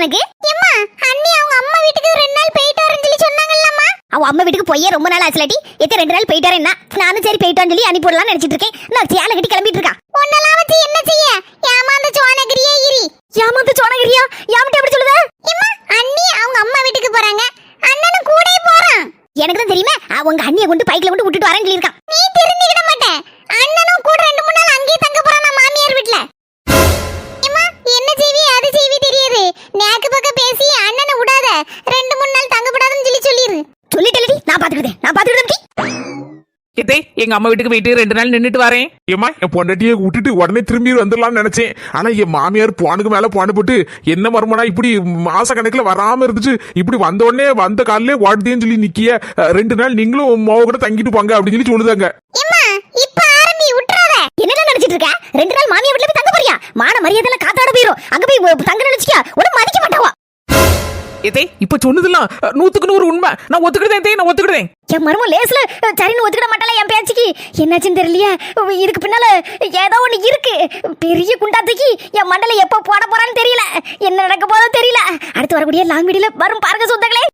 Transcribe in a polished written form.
எனக்கு. அம்மா அண்ணி அவங்க அம்மா வீட்டுக்கு 2 நாள் போயிட்டு வரேன்னு சொல்லி சொன்னாங்கல்லம்மா. அவ அம்மா வீட்டுக்கு போயே ரொம்ப நாள் ஆச்சுலடி. எத்தனை 2 நாள் போயிட்டு வரேன்னா நானும் சரி போயிட்டு வந்து சொல்லி அனுப்பி போடலாம்னு நினைச்சிட்டு இருக்கேன். நான் சேலை கட்டி கிளம்பிட்டு இருக்கா. ஒன்னலாம் வச்சு என்ன செய்ய? ஏமாந்த சோனகிரியே இரி. ஏமாந்த சோனகிரியா? யாமட்ட எப்படி சொல்லுத? அம்மா அண்ணி அவங்க அம்மா வீட்டுக்கு போறாங்க. அண்ணனும் கூடயே போறான். எனக்கு தான் தெரியுமா அவங்க அண்ணியை கொண்டு பைக்ல கொண்டு விட்டுட்டு வரேன்னு சொல்லிருக்கான். நீ திருந்திக்கிட மாட்டே. அண்ணனும் கூட 2-3 நாள் அங்கேயே தங்க போறான் மாமியார் வீட்ல. அம்மா என்ன செய்வி அது செய்வி தெரியாது. நேக்கு பக்கம் பேசி அண்ணனை விடாத. 2-3 நாள் தங்க கூடாதுன்னு சொல்லிரு. சொல்லிட்டேலடி நான் பாத்துக்கிட்டேன். இதே எங்க அம்மா வீட்டுக்கு போயிட்டு 2 நாள் நின்னுட்டு வரேன். ஏமா என் பொண்டாட்டியை விட்டுட்டு உடனே திரும்பி வந்துடலாம்னு நினைச்சேன். ஆனா என் மாமியார் போனுக்கு மேல போன போட்டு என்ன மருமனா இப்படி மாச கணக்குல வராம இருந்துச்சு. இப்படி வந்த உடனே வந்த காலிலே ஓடுதேன்னு சொல்லி நிக்கிய. 2 நாள் நீங்களும் மோவ கூட தங்கிட்டு போங்க அப்படின்னு சொல்லி சொல்லுதாங்க. இப்ப ஆரம்பி விட்டுறாத. என்னடா நினைச்சிட்டு இருக்க? 2 நாள் மாமியார் வீட்ல போய் தங்க போறியா? மான மரியாதை காத்தாட போயிரும். அங்க போய் தங்க நினைச்சியா உனக்கு மதிக்க மாட்டாவா. இதே இப்ப சொன்னதெல்லாம் 100க்கு 100 உண்மை. நான் ஒத்துக்கிட்டேன். என் மரும லேஸ்ல சரின்னு ஒத்துக்கிட மாட்டாளா என் பேச்சுக்கு? என்னாச்சுன்னு தெரியலையா? இதுக்கு பின்னால ஏதோ ஒண்ணு இருக்கு. பெரிய குண்டாத்துக்கு என் மண்டல எப்ப போட போறான்னு தெரியல. என்ன நடக்க போதோ தெரியல. அடுத்து வரக்கூடிய லாங் வீடியோல வரும் பாருங்க சொந்தங்களே.